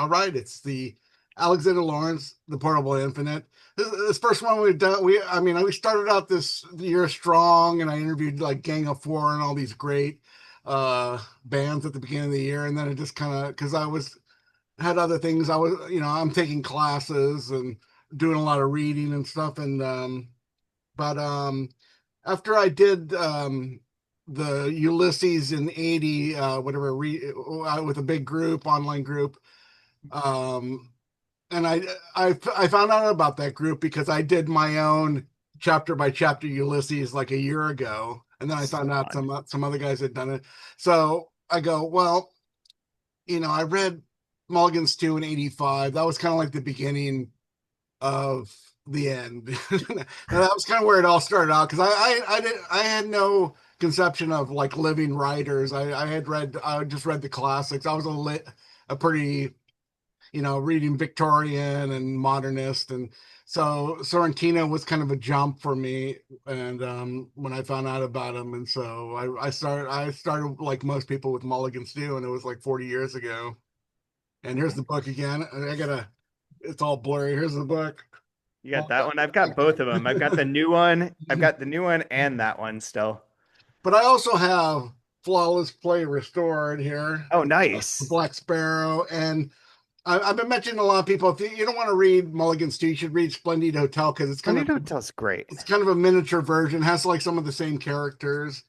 All right, it's the Alexander Lawrence, the Portable Infinite. This first one we've done, we started out this year strong, and I interviewed like Gang of Four and all these great bands at the beginning of the year, and then it just kind of because I was had other things. I'm taking classes and doing a lot of reading and stuff, and but after I did the Ulysses in '80, whatever, with a big group, online group. Um, and I found out about that group because I did my own chapter by chapter Ulysses like a year ago, and then I So found out fun. some other guys had done it. So I go, well, I read Mulligan's 2 in '85. That was kind of like the beginning of the end. And that was kind of where it all started out because I had no conception of like living writers. I just read the classics. I was a pretty reading Victorian and modernist. And so Sorrentino was kind of a jump for me. And when I found out about him, and so I started like most people with Mulligan's do, and it was like 40 years ago. And here's the book again. It's all blurry. Here's the book. You got that one. I've got both of them. I've got the new one. I've got the new one and that one still. But I also have Flawless Play Restored here, Oh, the nice. Black Sparrow, and I've been mentioning to a lot of people, if you don't want to read Mulligan's 2, you should read Splendid Hotel because Splendid Hotel's great. it's kind of a miniature version, has like some of the same characters.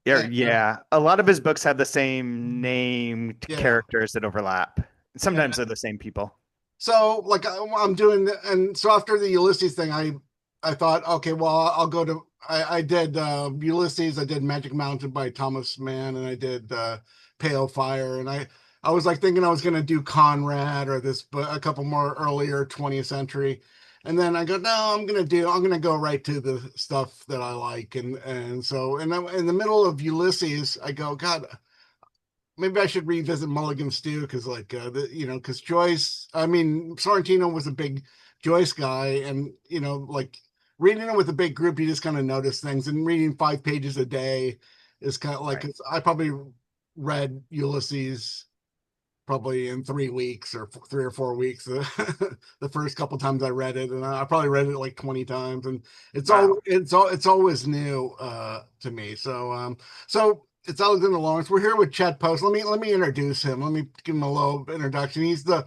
Yeah, And, yeah. A lot of his books have the same named yeah. characters that overlap. Sometimes And they're the same people. so like I'm doing, and so after the Ulysses thing, I thought, okay, well, I'll go to I did Ulysses, I did Magic Mountain by Thomas Mann, and I did Pale Fire, and I was like thinking I was going to do Conrad or this, but a couple more earlier 20th century. And then I go, no, I'm gonna go right to the stuff that I like, and so, and I'm in the middle of Ulysses. I go, God, maybe I should revisit Mulligan Stew because, like, because Joyce. I mean, Sorrentino was a big Joyce guy, and like reading it with a big group, you just kind of notice things. And reading 5 pages a day is kind of like Right. I probably read Ulysses probably in 3 weeks or 3 or 4 weeks. The first couple times I read it, and I probably read it like 20 times, and Wow. it's always new to me. So it's Alexander Lawrence. We're here with Chet Post. Let me introduce him. Let me give him a little introduction. He's the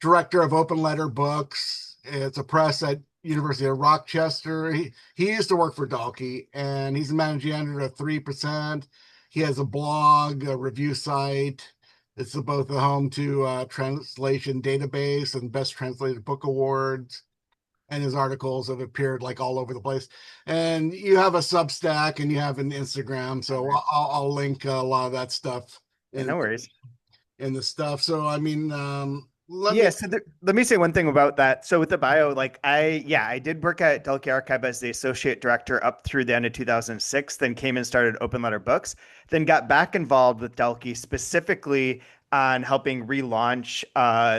director of Open Letter Books. It's a press at University of Rochester. He used to work for Dalkey, and he's the managing editor of 3%. He has a blog, a review site. It's both the home to translation database and best translated book awards. And his articles have appeared like all over the place. And you have a Substack and you have an Instagram, All so right. I'll link a lot of that stuff Yeah, in no worries. in the stuff. So I mean, let me. Yeah, so let me say one thing about that. So with the bio, I did work at Delkey Archive as the associate director up through the end of 2006, then came and started Open Letter Books, then got back involved with Delkey specifically on helping relaunch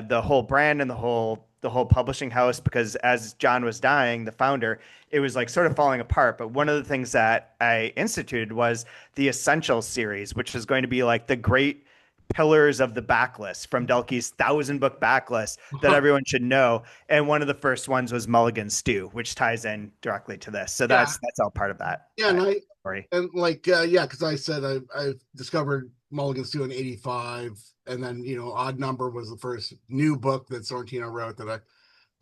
the whole brand and the whole publishing house because as John was dying, the founder, it was like sort of falling apart. But one of the things that I instituted was the Essentials series, which is going to be like the great pillars of the backlist from Delkey's 1,000 book backlist that everyone should know. And one of the first ones was Mulligan Stew, which ties in directly to this. So Yeah, that's all part of that yeah, that story. like yeah, because I said I discovered Mulligan's 2 in '85, and then Odd Number was the first new book that Sorrentino wrote that I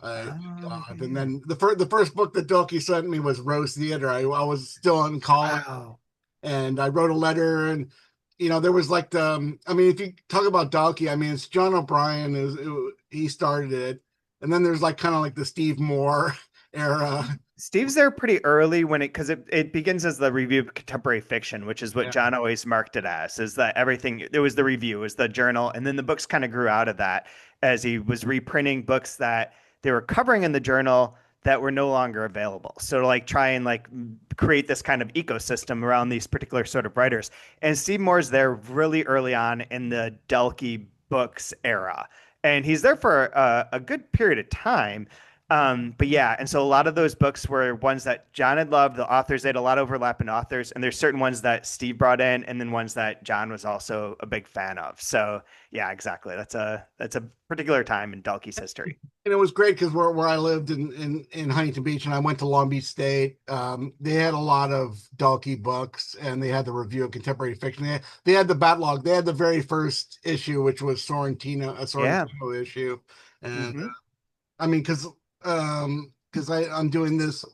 Oh, got. And yeah. then the first book that Doki sent me was Rose Theater. I was still in college, Wow. and I wrote a letter, and there was like I mean, if you talk about Doki, I mean, it's John O'Brien he started it, and then there's like kind of like the Steve Moore era. Steve's there pretty early when it begins as the review of contemporary fiction, which is what Yeah. John always marked it as, is that everything there was the review, was the journal, and then the books kind of grew out of that as he was reprinting books that they were covering in the journal that were no longer available. So to like try and like create this kind of ecosystem around these particular sort of writers. And Steve Moore's there really early on in the Delkey books era. And he's there for a good period of time But yeah, and so a lot of those books were ones that John had loved. The authors, they had a lot of overlap in authors, and there's certain ones that Steve brought in, and then ones that John was also a big fan of. So yeah, exactly. That's a particular time in Dalkey's history. And it was great because where I lived in Huntington Beach, and I went to Long Beach State. They had a lot of Dalkey books, and they had the review of contemporary fiction. They had the backlog. They had the very first issue, which was a Yeah. Sorrentino issue, and Hmm. I mean, because I'm doing this.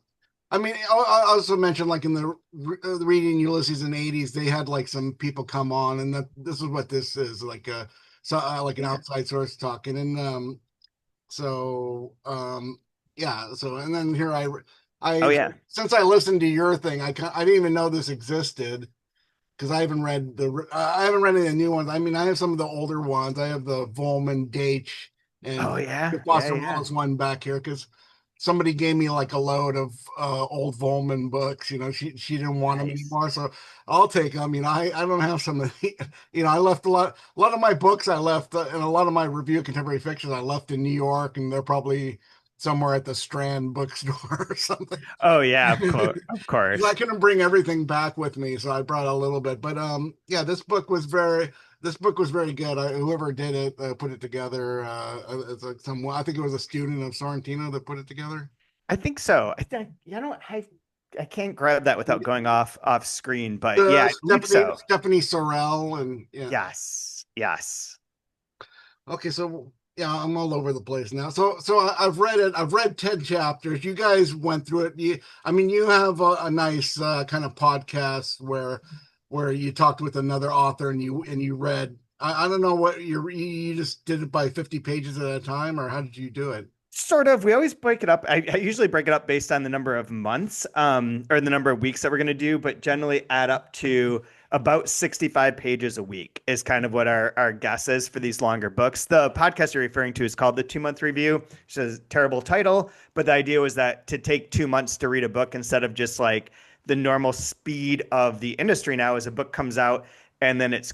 I mean, I also mentioned like in the reading Ulysses in the '80s, they had like some people come on, and that this is what this is like a like an Yeah. outside source talking, and so yeah, so and then here Oh I yeah. since I listened to your thing, I didn't even know this existed because I haven't read any of the new ones. I mean, I have some of the older ones. I have the Volman, Deitch, Oh and the yeah. Yeah. Foster Yeah. Wallace one back here because somebody gave me like a load of old Volman books. You know, she didn't want them Nice. anymore, so I'll take them. You know, I don't have some of the, you know, I left a lot of my books I left and a lot of my review of contemporary fiction I left in New York, and they're probably somewhere at the Strand bookstore or something. Oh yeah. Of course. Of 'Cause I course. couldn't bring everything back with me, so I brought a little bit. But yeah, this book was very good. Whoever did it put it together. It's like I think it was a student of Sorrentino that put it together. I think so. I think I can't grab that without going off screen, but yeah, I believe so. Stephanie Sorrell, and yeah. Yes. Yes. Okay, so yeah, I'm all over the place now. I've read it. I've read 10 chapters. You guys went through it. I mean, you have a nice kind of podcast where you talked with another author and you read. I don't know what you just did it by 50 pages at a time, or how did you do it? Sort of. We always break it up. I usually break it up based on the number of months, or the number of weeks that we're going to do, but generally add up to about 65 pages a week is kind of what our guess is for these longer books. The podcast you're referring to is called the 2 Month Review, which is a terrible title, but the idea was that to take 2 months to read a book instead of just like the normal speed of the industry now, as a book comes out and then it's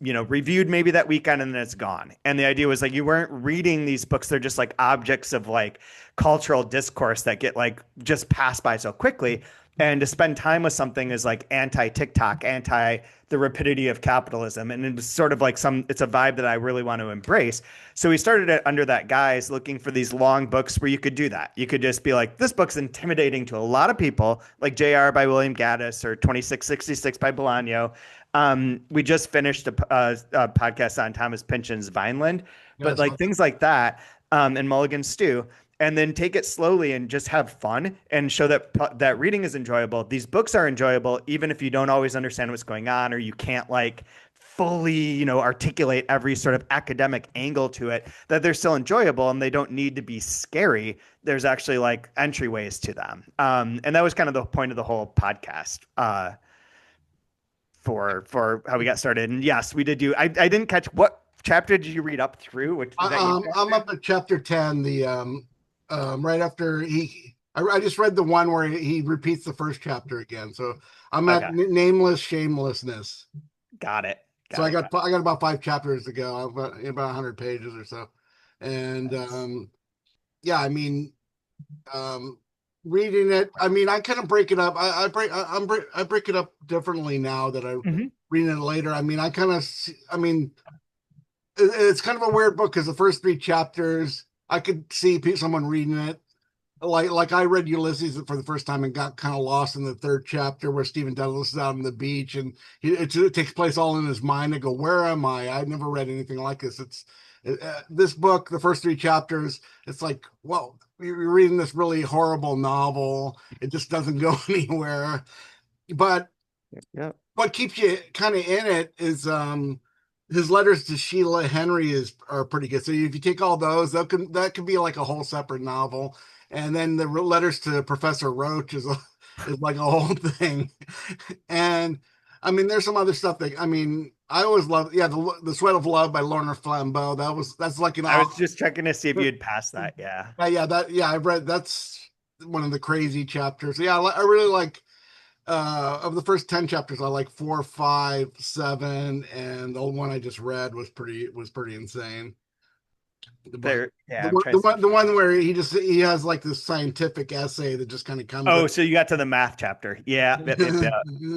reviewed maybe that weekend and then it's gone. And the idea was like you weren't reading these books, they're just like objects of like cultural discourse that get like just passed by so quickly. And to spend time with something is like anti TikTok, anti the rapidity of capitalism. And it was sort of like it's a vibe that I really want to embrace. So we started it under that guise, looking for these long books where you could do that. You could just be like, this book's intimidating to a lot of people, like JR by William Gaddis or 2666 by Bolaño. We just finished a podcast on Thomas Pynchon's Vineland, but Yes. like things like that, and Mulligan Stew, and then take it slowly and just have fun and show that reading is enjoyable. These books are enjoyable, even if you don't always understand what's going on or you can't like fully, articulate every sort of academic angle to it, that they're still enjoyable and they don't need to be scary. There's actually like entryways to them. And that was kind of the point of the whole podcast. For how we got started. And yes, we did do. I didn't catch what chapter did you read up through? Which was that your I'm chapter? up at chapter 10. The right after I just read the one where he repeats the first chapter again. So I'm at Okay, nameless shamelessness. got it, So got it, got I got about 5 chapters to go. I've got about 100 pages or so, and it. Nice. yeah, I mean, um, reading it. I mean, I kind of break it up. I break it up differently now that I'm Hmm. reading it later. I mean, I mean, it's kind of a weird book because the first 3 chapters, I could see someone reading it like I read Ulysses for the first time and got kind of lost in the third chapter where Stephen Douglas is out on the beach and it takes place all in his mind. I go, where am I? I've never read anything like this. This book, the first 3 chapters. It's like, well, you're reading this really horrible novel. It just doesn't go anywhere. But Yeah. what keeps you kind of in it is his letters to Sheila Henry are pretty good. So if you take all those, that could be like a whole separate novel. And then the letters to Professor Roach is like a whole thing. And I mean, there's some other stuff that I mean, I always love. Yeah, the Sweat of Love by Lorna Flambeau. That's like an I was awesome. just checking to see if you'd passed that. Yeah. Yeah, I read that's one of the crazy chapters. Yeah, I really like of the first 10 chapters, I like 4, 5, 7, and the one I just read was pretty insane. The book. There, yeah, The I'm one, trying the to see one, which the one one it is. where he has like this scientific essay that just kind of comes up. Oh, so you got to the math chapter. Yeah, yep.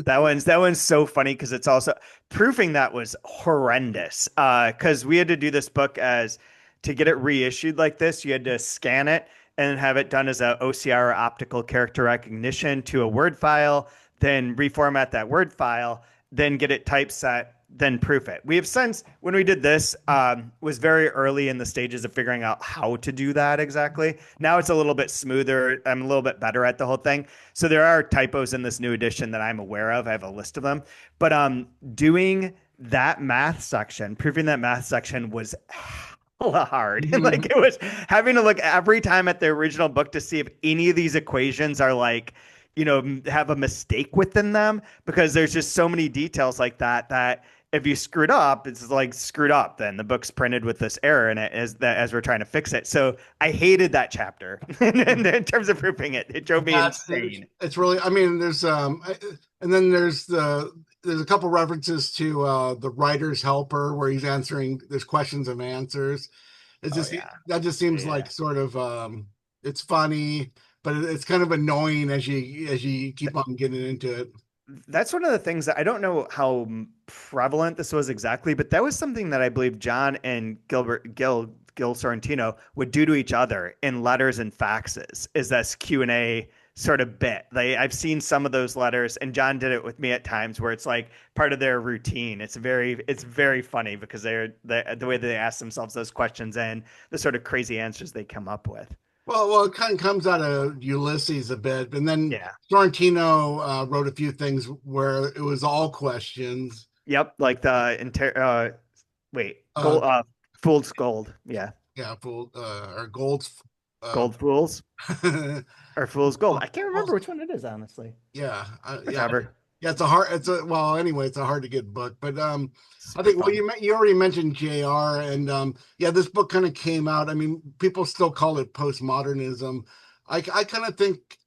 That one's so funny because it's also proofing that was horrendous. Because we had to do this book as to get it reissued like this, you had to scan it and have it done as a OCR, optical character recognition, to a Word file, then reformat that Word file, then get it typeset, then proof it. We have since, when we did this, was very early in the stages of figuring out how to do that exactly. Now it's a little bit smoother. I'm a little bit better at the whole thing. So there are typos in this new edition that I'm aware of. I have a list of them. But doing that math section, proving that math section was hella hard. And like it was having to look every time at the original book to see if any of these equations are like, have a mistake within them, because there's just so many details like that if you screwed up, it's like screwed up. Then the book's printed with this error in it as we're trying to fix it. So I hated that chapter in terms of proofing it. It drove me insane. It's really, I mean, and then there's a couple references to the writer's helper where he's answering, there's questions and answers. It's Oh just, yeah, that just seems yeah. like sort of, it's funny, but it's kind of annoying as you keep on getting into it. That's one of the things that I don't know how prevalent this was exactly, but that was something that I believe John and Gil Sorrentino would do to each other in letters and faxes. Is this Q&A sort of bit? I've seen some of those letters, and John did it with me at times where it's like part of their routine. It's very funny because the way that they ask themselves those questions and the sort of crazy answers they come up with. Well, it kind of comes out of Ulysses a bit, and then Yeah. Sorrentino wrote a few things where it was all questions. Yep. Like the wait, Uh, gold, fool's gold. Yeah. yeah, or Gold's, uh, Gold Fools or Fool's Gold. I can't remember Gold's, which one it is, honestly. yeah, yeah, Whichever. yeah. Well, anyway, it's a hard to get book, but I Super think well, fun. you already mentioned JR, and yeah, this book kind of came out. I mean, people still call it postmodernism. I kind of think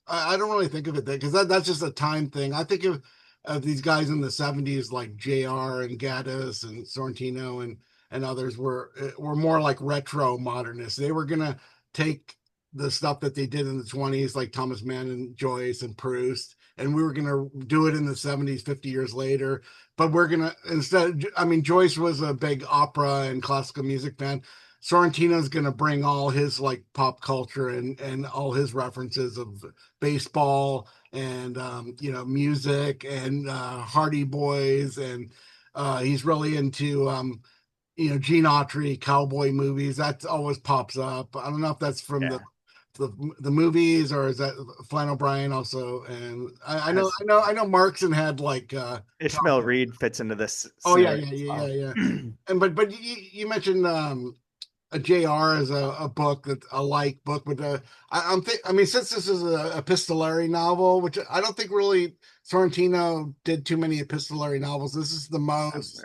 I don't really think of it that because that's just a time thing. I think of these guys in the '70s like JR and Gaddis and Sorrentino and others were more like retro modernists. They were gonna take the stuff that they did in the '20s, like Thomas Mann and Joyce and Proust, and we were gonna do it in the '70s, 50 years later. But we're gonna instead. I mean, Joyce was a big opera and classical music fan. Sorrentino's going to bring all his like pop culture and all his references of baseball and music and Hardy Boys and he's really into Gene Autry cowboy movies. That always pops up. I don't know if that's from Yeah. the movies or is that Flann O'Brien also. And Has I know Markson had like Ishmael Reed fits into this oh yeah, scenario yeah, as yeah, yeah, well. yeah. And but you mentioned a JR as a book that a like book, but I mean, since this is a epistolary novel, which I don't think really Sorrentino did too many epistolary novels. This is the most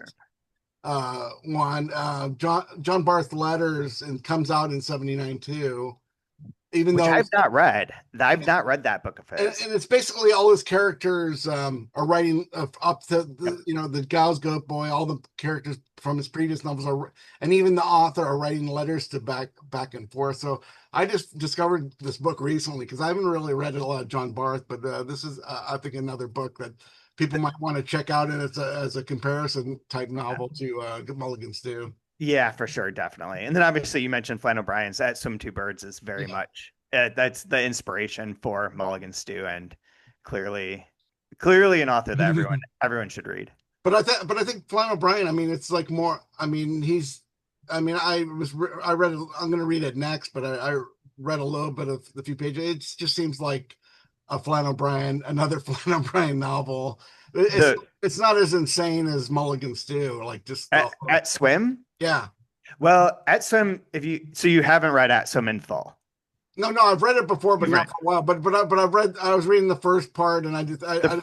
one. John Barth Letters and comes out in '79 too, even Which though I've not read. I've not read that book of his. and it's basically all his characters are writing up to Yep. the Gauss Goat Boy. All the characters from his previous novels are, and even the author are writing letters to back and forth. So I just discovered this book recently because I haven't really read a lot of John Barth, but this is I think another book that people might want to check out, and it's as a comparison type novel to Mulligan's too. Yeah, for sure, definitely. And then obviously you mentioned Flann O'Brien's That Swim Two Birds is very Yeah. much that's the inspiration for Mulligan Stew, and clearly clearly an author that everyone should read. But I think Flann O'Brien. I mean, it's like more. I mean, he's. I mean, I read. I'm going to read it next, but I read a little bit of the few pages. It just seems like a Flann O'Brien, another Flann O'Brien novel. It's The it's not as insane as Mulligan's too. Like just at Swim. yeah. Well, at Swim, if you so you haven't read At Swim in full. No, I've read it before, but You've not read for a while. But I've read. I was reading the first part, and I just I the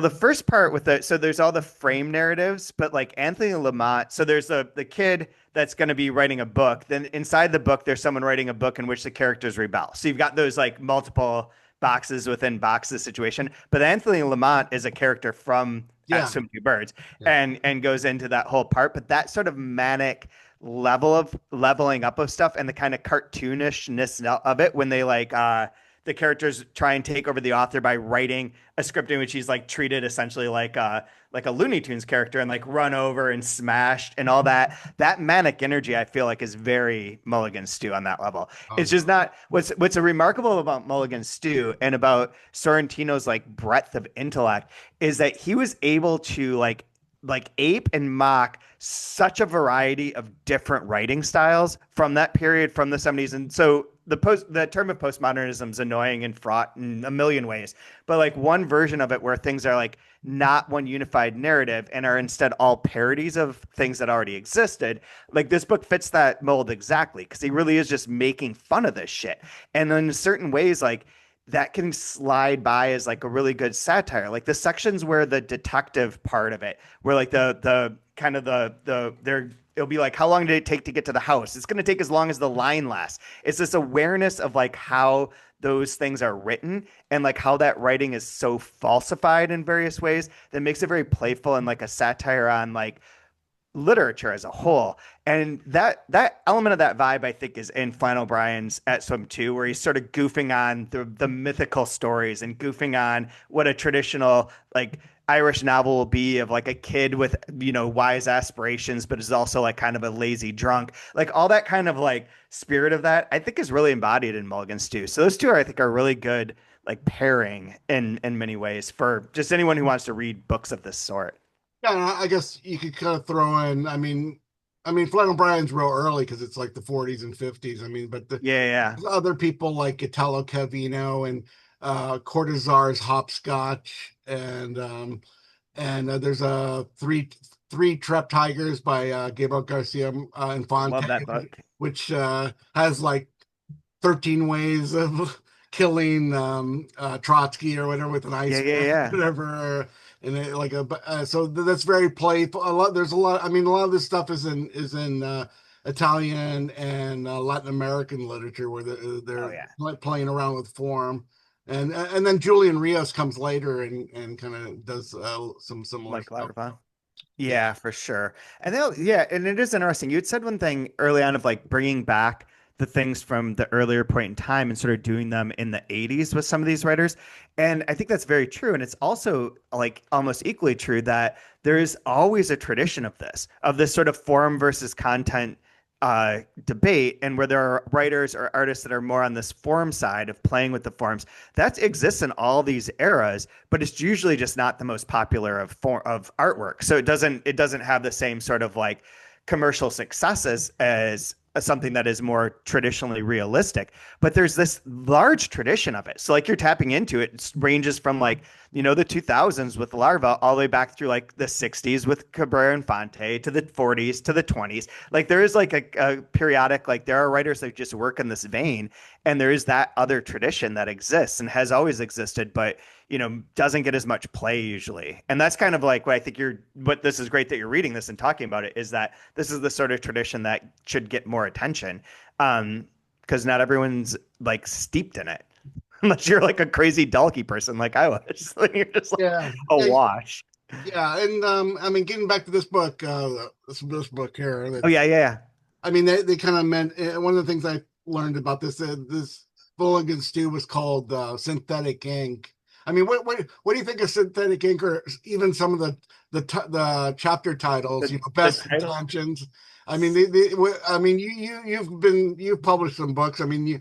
first part with it. So there's all the frame narratives, but like Anthony Lamott. So there's the kid that's going to be writing a book. Then inside the book, there's someone writing a book in which the characters rebel. So you've got those like multiple boxes within boxes situation. But Anthony Lamott is a character from at Yeah. Swim Two Birds, Yeah. and goes into that whole part. But that sort of manic level of leveling up of stuff and the kind of cartoonishness of it when they the characters try and take over the author by writing a script in which he's like treated essentially like a Looney Tunes character and like run over and smashed and all that. That manic energy I feel like is very Mulligan Stew on that level. Oh, It's just not what's remarkable about Mulligan Stew and about Sorrentino's like breadth of intellect is that he was able to ape and mock such a variety of different writing styles from that period from the 70s. And so the term of postmodernism is annoying and fraught in a million ways, but like one version of it where things are like not one unified narrative and are instead all parodies of things that already existed. Like this book fits that mold exactly because he really is just making fun of this shit. And in certain ways, like that can slide by as like a really good satire. Like the sections where the detective part of it, where like the kind of the they're it'll be like, how long did it take to get to the house? It's going to take as long as the line lasts. It's this awareness of like how those things are written and like how that writing is so falsified in various ways that makes it very playful and like a satire on like literature as a whole. And that element of that vibe, I think, is in Flann O'Brien's At Swim 2, where he's sort of goofing on the mythical stories and goofing on what a traditional like Irish novel will be of like a kid with, wise aspirations, but is also like kind of a lazy drunk. Like all that kind of like spirit of that, I think is really embodied in Mulligan Stew. So those two are, I think, are really good like pairing in many ways for just anyone who wants to read books of this sort. yeah. And I guess you could kind of throw in. Flann O'Brien's real early because it's like the 40s and 50s. But the Yeah, yeah. other people like Italo Calvino and Cortazar's Hopscotch, and there's three Trap Tigers by Gabriel Garcia Infante, Love that book. which has like 13 ways of killing Trotsky or whatever with an Yeah, ice yeah, pick, yeah. whatever. And so that's very playful. A lot there's a lot. A lot of this stuff is in Italian and Latin American literature where Oh they're yeah. playing around with form. And then Julian Rios comes later and kind of does some similar Like stuff. Louderbaugh. Yeah. Yeah, for sure. And yeah, and it is interesting. You had said one thing early on of like bringing back the things from the earlier point in time and sort of doing them in the 80s with some of these writers. And I think that's very true. And it's also like almost equally true that there is always a tradition of this sort of form versus content debate, and where there are writers or artists that are more on this form side of playing with the forms. That exists in all these eras, but it's usually just not the most popular of artwork. So it doesn't have the same sort of like commercial successes as something that is more traditionally realistic. But there's this large tradition of it. So like you're tapping into it. It ranges from like the 2000s with Larva all the way back through like the 60s with Cabrera Infante to the 40s to the 20s. Like there is like a periodic, like there are writers that just work in this vein, and there is that other tradition that exists and has always existed, but doesn't get as much play usually. And that's kind of like what I think but this is great that you're reading this and talking about it, is that this is the sort of tradition that should get more attention. Because not everyone's like steeped in it. Unless you're like a crazy Dalkey person like I was. Like, you're just like Yeah. Yeah. awash. Yeah. And getting back to this book, this book here, Oh yeah, that's yeah, yeah. they kind of meant one of the things I learned about this Mulligan Stew was called synthetic ink. What do you think of synthetic ink, or even some of the chapter titles? The Best title. intentions. You've published some books. Do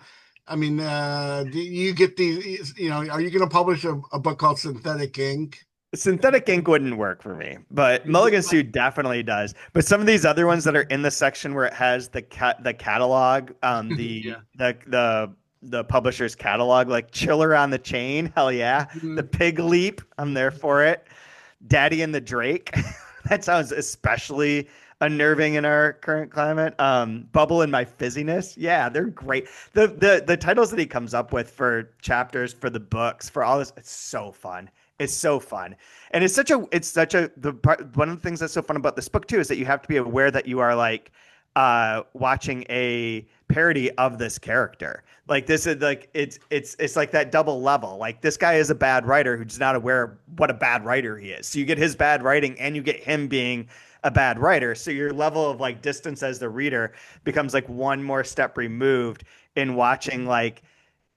you get these? Are you going to publish a book called Synthetic Ink? Synthetic ink wouldn't work for me, but Mulligan Suit definitely does. But some of these other ones that are in the section where it has the catalog, Yeah. the publisher's catalog, like Chiller on the Chain, hell yeah. The Mhm. Pig Leap, I'm there for it. Daddy and the Drake, that sounds especially unnerving in our current climate. Bubble and My Fizziness, yeah, they're great. The titles that he comes up with for chapters, for the books, for all this, it's so fun. It's so fun. And it's such a the part one of the things that's so fun about this book too is that you have to be aware that you are like watching a parody of this character. Like this is like it's like that double level. Like this guy is a bad writer who's not aware of what a bad writer he is. So you get his bad writing and you get him being a bad writer. So your level of like distance as the reader becomes like one more step removed in watching like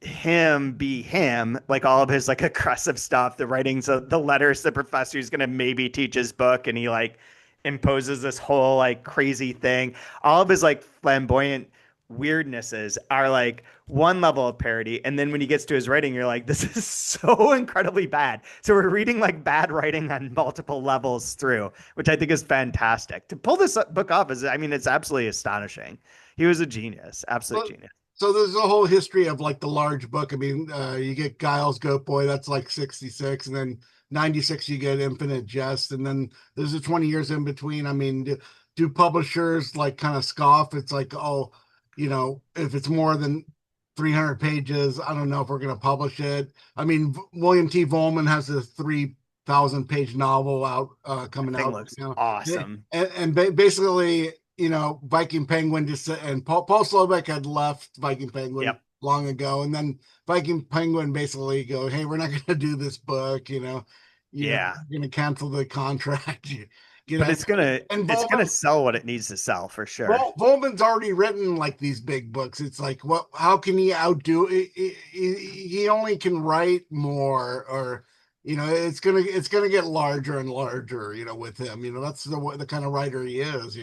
him be him, like all of his like aggressive stuff, the writings of the letters the professor is gonna maybe teach his book, and he like imposes this whole like crazy thing. All of his like flamboyant weirdnesses are like one level of parody, and then when he gets to his writing, you're like, this is so incredibly bad. So we're reading like bad writing on multiple levels through, which I think is fantastic. To pull this book off is, I mean, it's absolutely astonishing. He was a genius, absolute Well, genius. so there's a whole history of like the large book. I mean, you get Giles Goat Boy, that's like 66, and then 96 you get Infinite Jest, and then there's a 20 years in between. I mean, do publishers like kind of scoff? It's like, oh, if it's more than 300 pages, I don't know if we're going to publish it. I mean, William T. Volman has a 3,000-page novel out coming Thing out looks right now, awesome. and basically, Viking Penguin just and Paul Slovic had left Viking Penguin Yep. long ago, and then Viking Penguin basically go, "Hey, we're not going to do this book. Yeah. we're going to cancel the contract." But And it's gonna sell what it needs to sell for sure. Volman's already written like these big books. It's like, what? How can he outdo? He only can write more, or it's gonna get larger and larger. With him, that's the kind of writer he is.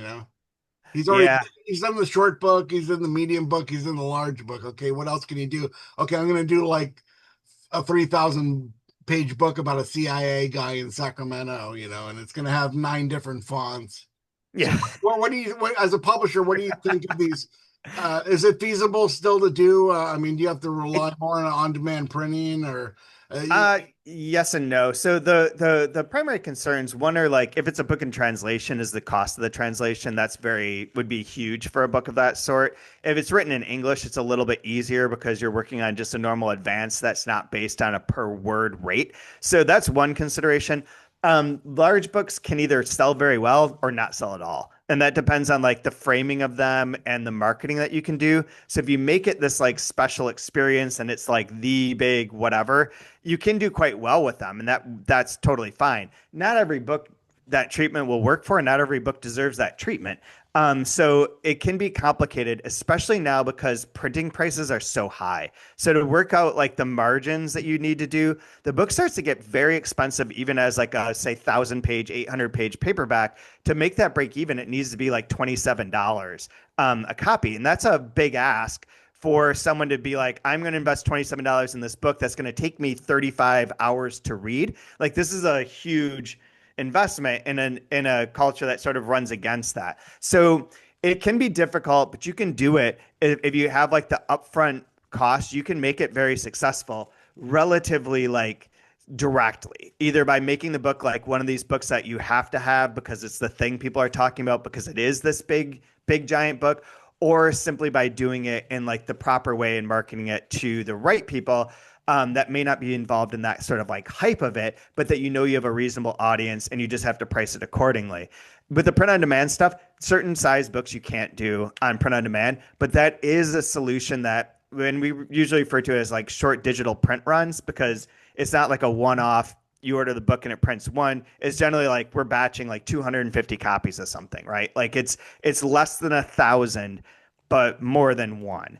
He's already Yeah. he's done the short book, he's in the medium book, he's in the large book. Okay, what else can he do? Okay, I'm gonna do like a 3,000-page book about a CIA guy in Sacramento, and it's gonna have 9 different fonts. So Yeah. what do you as a publisher, what do you think of these? Is it feasible still to do? I mean, do you have to It, rely more on on-demand printing or yes and no. So the primary concerns, one are like if it's a book in translation, is the cost of the translation. That's very would be huge for a book of that sort. If it's written in English, it's a little bit easier because you're working on just a normal advance that's not based on a per word rate. So that's one consideration. Large books can either sell very well or not sell at all. And that depends on like the framing of them and the marketing that you can do. So if you make it this like special experience and it's like the big whatever, you can do quite well with them, and that's totally fine. Not every book that treatment will work for, and not every book deserves that treatment. So it can be complicated, especially now because printing prices are so high. So to work out like the margins that you need to do, the book starts to get very expensive, even as like a say 1,000-page, 800-page paperback. To make that break even, it needs to be like $27 a copy, and that's a big ask for someone to be like, I'm going to invest $27 in this book that's going to take me 35 hours to read. Like this is a huge investment in a culture that sort of runs against that. So it can be difficult, but you can do it if you have like the upfront cost. You can make it very successful, relatively like directly, either by making the book like one of these books that you have to have because it's the thing people are talking about because it is this big giant book, or simply by doing it in like the proper way and marketing it to the right people that may not be involved in that sort of like hype of it, but that you have a reasonable audience and you just have to price it accordingly. With the print on demand stuff, certain size books you can't do on print on demand, but that is a solution that when we usually refer to it as like short digital print runs because it's not like a one-off you order the book and it prints one. It's generally like we're batching like 250 copies of something, right? Like it's less than 1,000, but more than one.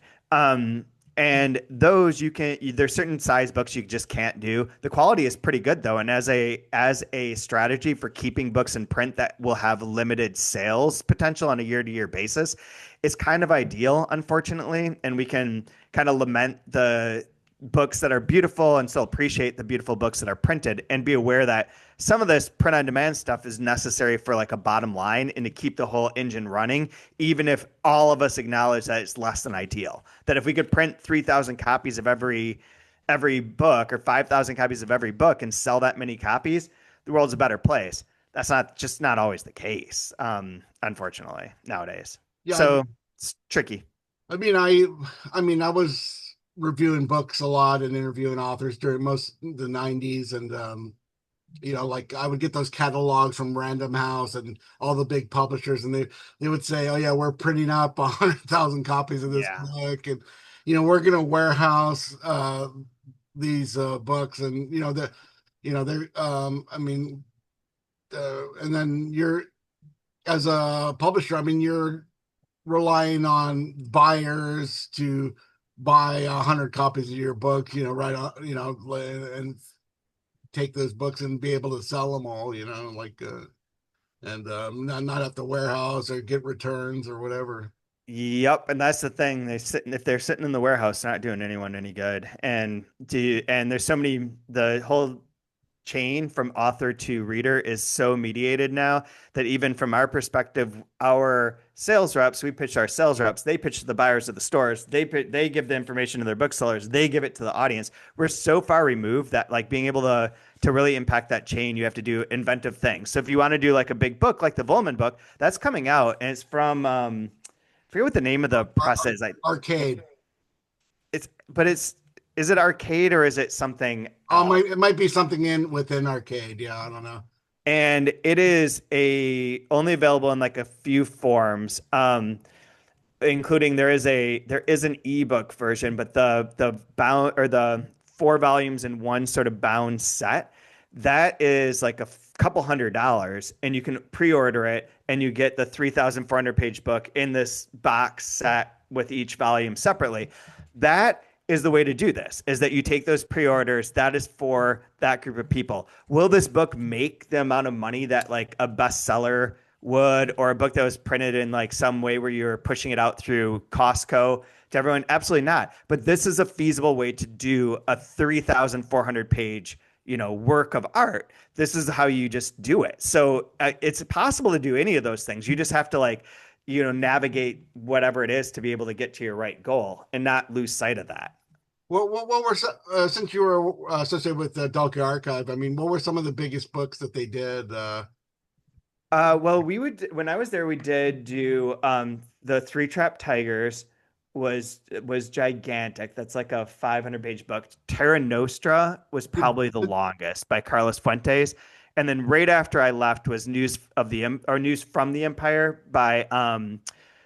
And those there's certain size books you just can't do. The quality is pretty good though, and as a strategy for keeping books in print that will have limited sales potential on a year-to-year basis, it's kind of ideal, unfortunately, and we can kind of lament the books that are beautiful and still appreciate the beautiful books that are printed and be aware that some of this print on demand stuff is necessary for like a bottom line and to keep the whole engine running, even if all of us acknowledge that it's less than ideal. That if we could print 3,000 copies of every book or 5,000 copies of every book and sell that many copies, the world's a better place. That's not always the case, unfortunately, nowadays. yeah. So it's tricky. I mean, I was reviewing books a lot and interviewing authors during most of the 90s, and like I would get those catalogs from Random House and all the big publishers, and they would say, "Oh yeah, we're printing up 100,000 copies of this Yeah. book, and we're gonna warehouse these books, and they're I mean, and then you're as a publisher, I mean, you're relying on buyers to buy 100 copies of your book, right on, and take those books and be able to sell them all, like and not have to warehouse or get returns or whatever. Yep, and that's the thing. If they're sitting in the warehouse, not doing anyone any good. And there's so many the whole chain from author to reader is so mediated now that even from our perspective, our sales reps, we pitch our sales reps, they pitch to the buyers of the stores, they give the information to their booksellers, they give it to the audience. We're so far removed that like being able to really impact that chain, you have to do inventive things. So if you want to do like a big book like the Volman book, that's coming out and it's from I forget what the name of the press is. I Arcade. it's but it's is it arcade or is it something Oh, else? it might be something in within Arcade. Yeah, I don't know. And it is a only available in like a few forms, including there is an ebook version, but the bound or the 4 volumes in one sort of bound set that is like a couple $100, and you can pre-order it, and you get the 3,400 page book in this box set with each volume separately. That is the way to do this, is that you take those pre-orders. That is for that group of people. Will this book make the amount of money that like a bestseller would, or a book that was printed in like some way where you're pushing it out through Costco to everyone? Absolutely not. But this is a feasible way to do a 3,400 page work of art. This is how you just do it. So it's possible to do any of those things. You just have to like navigate whatever it is to be able to get to your right goal and not lose sight of that. What were since you were associated with the Dalkey Archive? I mean, what were some of the biggest books that they did? Well, we would when I was there, we did do the Three Trapped Tigers was gigantic. That's like a 500 page book. Terra Nostra was Did, probably the did, longest by Carlos Fuentes, and then right after I left was News from the Empire by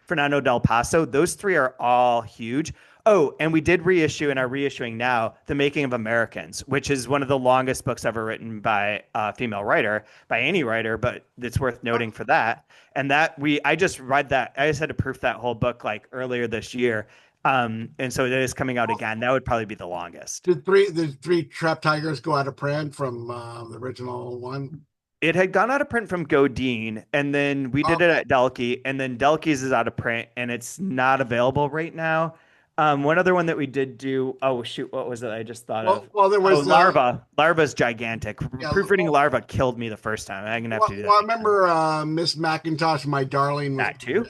Fernando Del Paso. Those three are all huge. Oh, and we did reissue and are reissuing now The Making of Americans, which is one of the longest books ever written by a female writer, by any writer, but it's worth noting for that. And I just read that. I just had to proof that whole book like earlier this year. And so it is coming out again. That would probably be the longest. the three Trap Tigers go out of print from the original one? It had gone out of print from Godine, and then we did Oh, it at Delkey, and then Delkey's is out of print, and it's not available right now. One other one that we did do, oh shoot, what was it? I just thought of. there Oh, was Larva. Larva's gigantic. yeah. Proofreading Larva killed me the first time. I'm gonna have to do that I again. remember Miss McIntosh, My Darling was, That too.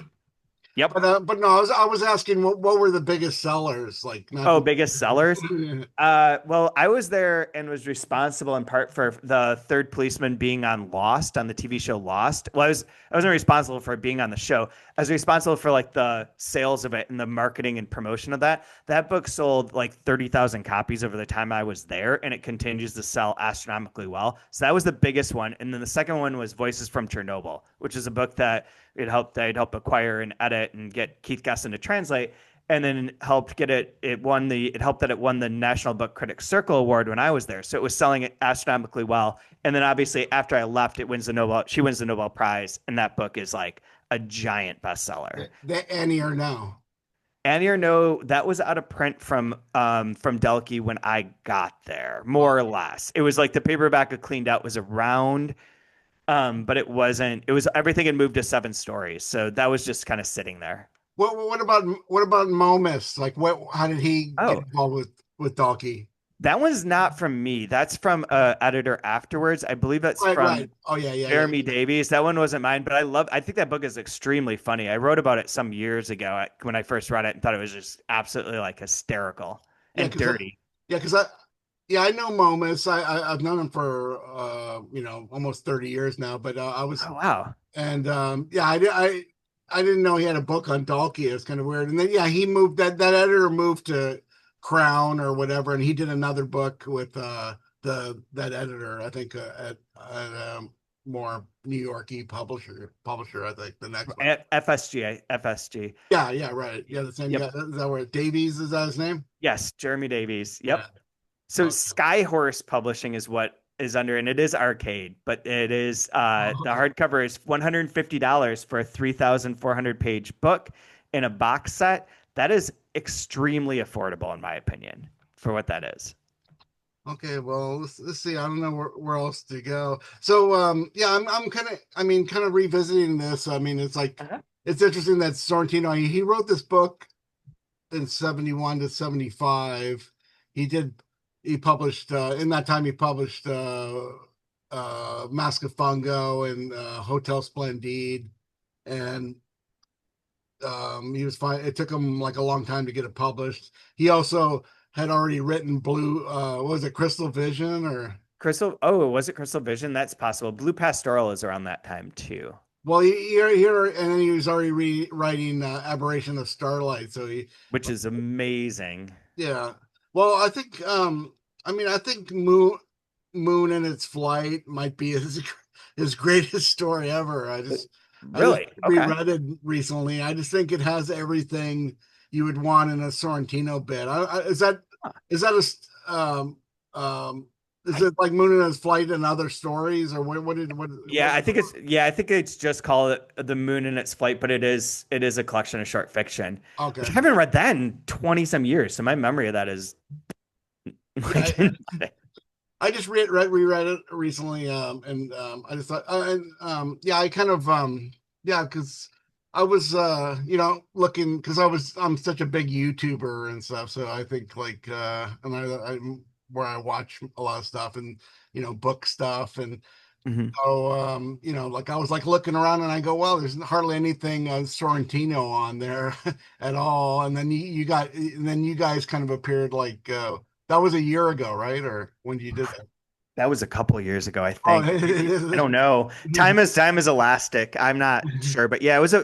Yep. but no, I was asking what were the biggest sellers, like not. Oh, biggest sellers. Well, I was there and was responsible in part for the third policeman being on Lost, on the TV show Lost. Well, I wasn't responsible for being on the show. I was responsible for like the sales of it and the marketing and promotion of that. That book sold like 30,000 copies over the time I was there, and it continues to sell astronomically well. So that was the biggest one. And then the second one was Voices from Chernobyl, which is a book that I'd help acquire and edit and get Keith Gesson to translate, and then helped get it helped that it won the National Book Critics Circle Award when I was there. So it was selling it astronomically well. And then obviously after I left, she wins the Nobel Prize, and that book is like a giant bestseller. The Annie or no? Annie or No, that was out of print from Delkey when I got there, more or less. It was like the paperback it cleaned out was around, but it wasn't. It was everything had moved to 7 stories, so that was just kind of sitting there. What about Momus? Like how did he get Oh, involved with Dalkey? that one's not from me. That's from editor afterwards. I believe that's Right, from right. Oh yeah, yeah, yeah. Jeremy Davies. That one wasn't mine, but I think that book is extremely funny. I wrote about it some years ago when I first read it and thought it was just absolutely like hysterical Yeah, and because dirty. yeah, because I know Momus. I've known him for almost 30 years now. But I was Oh wow. and yeah, I didn't know he had a book on Dalkey. It's kind of weird. And then yeah, he moved that editor moved to Crown or whatever, and he did another book with the the that editor. I think at more New Yorky publisher. I think the next one. FSG. Yeah, yeah, right. Yeah, the same guy. Yep. Is that where Davies is that his name? Yes, Jeremy Davies. Yeah. Yep. So Okay. Skyhorse Publishing is what is under, and it is arcade, but it is the Oh, hardcover is $150 for a 3,400 page book in a box set. That is extremely affordable, in my opinion, for what that is. okay, well, let's see. I don't know where else to go. So, yeah, I'm kind of, I mean, kind of revisiting this. I mean, it's like Uh-huh. it's interesting that Sorrentino he wrote this book in 71 to 75. He did he published in that time he published Mask of Fungo and Hotel Splendide, and he was fine. It took him like a long time to get it published. He also had already written Blue what was it, Crystal Vision, or Crystal, oh, was it Crystal Vision? That's possible. Blue Pastoral is around that time too, well, here and then he was already rewriting Aberration of Starlight. So he, which is amazing. yeah. Well, I think I mean I think Moon and its flight might be his greatest story ever. I just Really? Okay. reread it recently. I just think it has everything you would want in a Sorrentino bit. Huh. Is that um is I it like Moon and its flight and other stories, or what? Yeah, I think it's just called The Moon in Its Flight, but it is a collection of short fiction, which I Okay. haven't read that in 20 some years. So my memory of that is Yeah, like I just reread it recently, and I just thought, and yeah, I kind of, yeah, because I was, looking because I'm such a big YouTuber and stuff, so I think like, and I'm where I watch a lot of stuff and book stuff, and Mhm. so like I was like looking around and I go, well, there's hardly anything Sorrentino on there at all, and then you guys kind of appeared like that was a year ago, right? Or when you did that? That was a couple of years ago, I Oh, think. Maybe I don't know. Time is elastic. I'm not sure, but yeah, it was.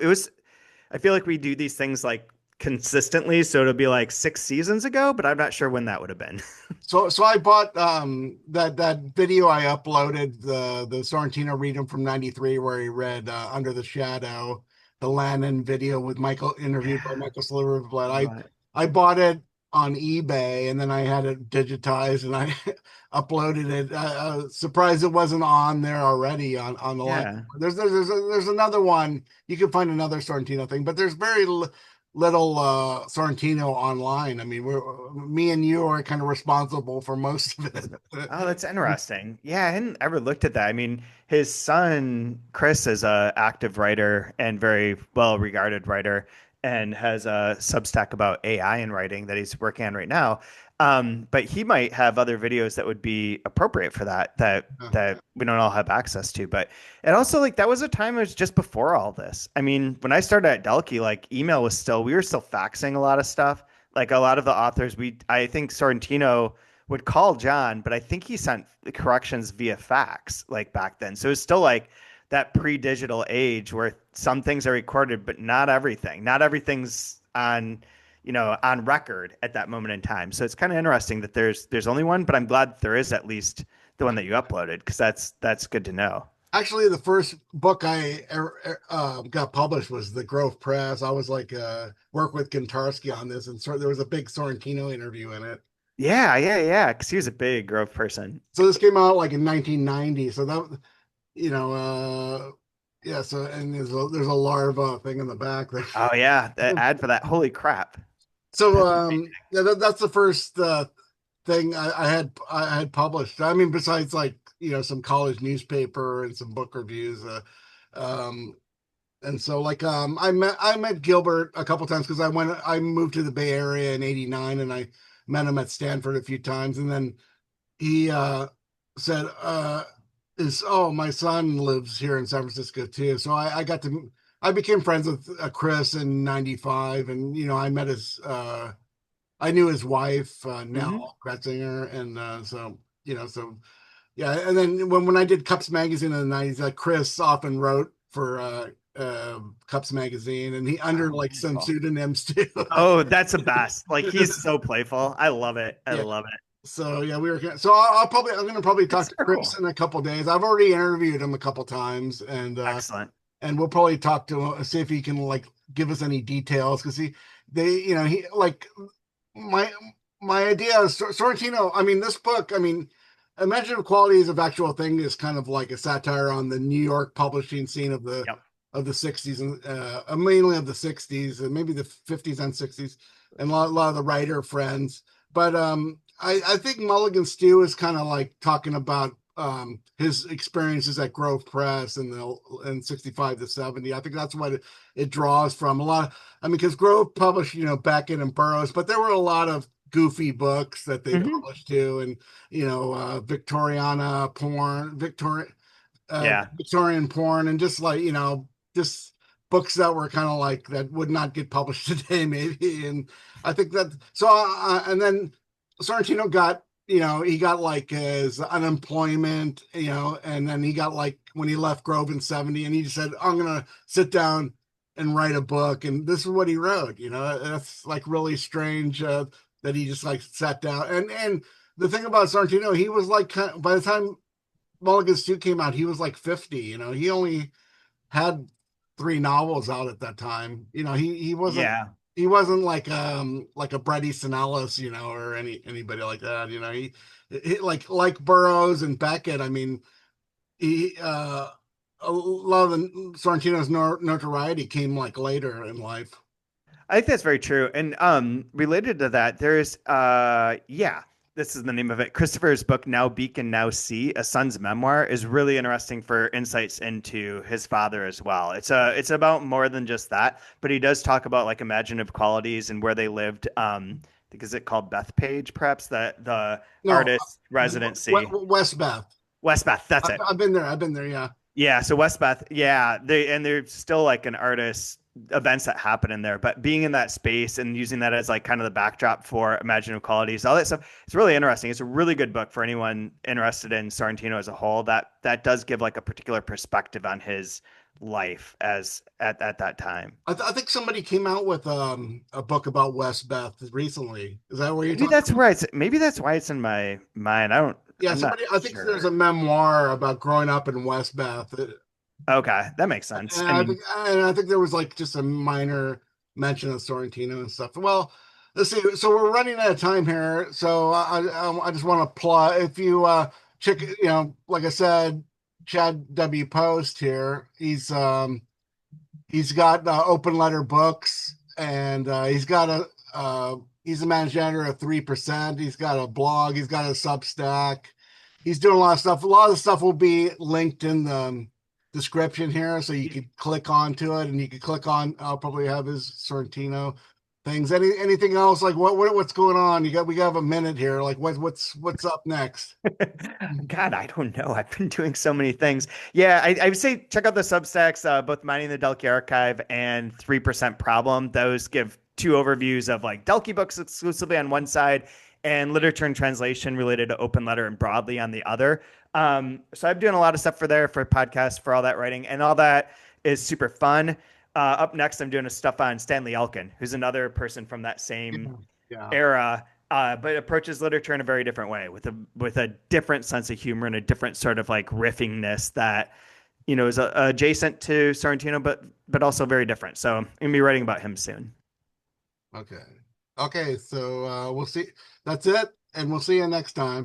I feel like we do these things like consistently, so it'll be like 6 seasons ago, but I'm not sure when that would have been. so I bought that video I uploaded, the Sorrentino reading from '93 where he read Under the Shadow, the Lannon video with Michael, interviewed by Yeah. Michael Silverblood. Right. I bought it on eBay and then I had it digitized and I uploaded it. I was surprised it wasn't on there already on the line. Yeah. There's another one. You can find another Sorrentino thing, but there's very little Sorrentino online. I mean, me and you are kind of responsible for most of it. Oh, that's interesting. Yeah, I hadn't ever looked at that. I mean, his son Chris is a active writer and very well regarded writer, and has a Substack about AI and writing that he's working on right now. But he might have other videos that would be appropriate for that we don't all have access to. But it also like that was a time it was just before all this. I mean, when I started at Delkey, like email was still we were still faxing a lot of stuff. Like a lot of the authors, I think Sorrentino would call John, but I think he sent the corrections via fax like back then. So it's still like that pre-digital age where some things are recorded, but not everything. Not everything's on record at that moment in time. So it's kind of interesting that there's only one, but I'm glad there is at least the one that you uploaded because that's good to know. Actually, the first book I got published was the Grove Press. I was like work with Kintarski on this, and so there was a big Sorrentino interview in it. Yeah, yeah, yeah. Because he was a big Grove person. So this came out like in 1990. So that yeah. So and there's a larva thing in the back there. Oh yeah, the ad for that. Holy crap. So That's amazing. yeah, that's the first thing I had published. I mean, besides like some college newspaper and some book reviews. Um, and so like I met Gilbert a couple times because I moved to the Bay Area in '89 and I met him at Stanford a few times, and then he said is oh my son lives here in San Francisco too, so I became friends with Chris in '95, and I met his I knew his wife, Hmm. Nell Gretzinger, and so so yeah. And then when I did Cups magazine in the '90s, Chris often wrote for Cups magazine, and he under Oh, like some wonderful. pseudonyms too. Oh, that's the best. Like he's so playful. I love it. I Yeah. love it. So yeah, we were gonna, so I'm gonna probably talk That's to so Chris cool. in a couple days. I've already interviewed him a couple times, Excellent. and we'll probably talk to him, see if he can like give us any details because he like my my idea is Sorrentino. I mean, this book. I mean, Imaginative Qualities of Actual Thing is kind of like a satire on the New York publishing scene Yep. of the '60s and mainly of the '60s and maybe the '50s and '60s, and a lot of the writer friends. But I think Mulligan Stew is kind of like talking about his experiences at Grove Press in '65 to '70. I think that's what it draws from a lot. I mean, because Grove published, Beckett and Burroughs, but there were a lot of goofy books that they Hmm. published too, and Victoriana porn, Yeah. Victorian porn, and just like just books that were kind of like that would not get published today, maybe. And I think that so, and then Sorrentino got he got like his unemployment, and then he got like when he left Grove in '70, and he just said, "I'm gonna sit down and write a book," and this is what he wrote. That's like really strange that he just like sat down and. The thing about Sorrentino, he was like, by the time Mulligan Stew came out, he was like 50. He only had three novels out at that time. Yeah. He wasn't like a Bret Easton Ellis, or anybody like that. He like Burroughs and Beckett. I mean, he a lot of the Sorrentino's notoriety came like later in life. I think that's very true. And related to that, there's yeah, this is the name of it. Christopher's book, Now Beacon, Now See, A Son's Memoir, is really interesting for insights into his father as well. It's about more than just that, but he does talk about like imaginative qualities and where they lived. I think is it called Bethpage, perhaps the No, artist residency. Westbeth. Westbeth, that's it. I've been there. I've been there. Yeah. Yeah, so Westbeth, yeah, they're still like an artist events that happen in there, but being in that space and using that as like kind of the backdrop for imaginative qualities, all that stuff, it's really interesting. It's a really good book for anyone interested in Sorrentino as a whole. That does give like a particular perspective on his life as at that time. I think somebody came out with a book about Westbeth recently. Is that what you're Maybe talking that's about? where maybe that's why it's in my mind. Yeah, I'm not somebody. I think there's a sure. memoir about growing up in Westbeth, Okay, that makes sense. I mean, and I think there was like just a minor mention of Sorrentino and stuff. Well, let's see. So we're running out of time here. So I just want to plug if you check, like I said, Chad W. Post here. He's got open letter books, and he's a managing editor of 3%. He's got a blog. He's got a Substack. He's doing a lot of stuff. A lot of the stuff will be linked in the description here, so you could click onto it, and you could click on. I'll probably have his Sorrentino things. Anything else? Like what's going on? We got a minute here. Like what's up next? God, I don't know. I've been doing so many things. Yeah, I would say check out the Substacks, both Mining the Delkey Archive and 3% Problem. Those give two overviews of like Delkey books exclusively on one side and literature and translation related to open letter and broadly on the other. So I'm doing a lot of stuff for there for podcasts, for all that writing, and all that is super fun. Up next, I'm doing a stuff on Stanley Elkin, who's another person from that same Yeah. era, but approaches literature in a very different way with a different sense of humor and a different sort of like riffingness that is adjacent to Sorrentino, but also very different. So I'm gonna be writing about him soon. Okay. Okay. So we'll see. That's it, and we'll see you next time.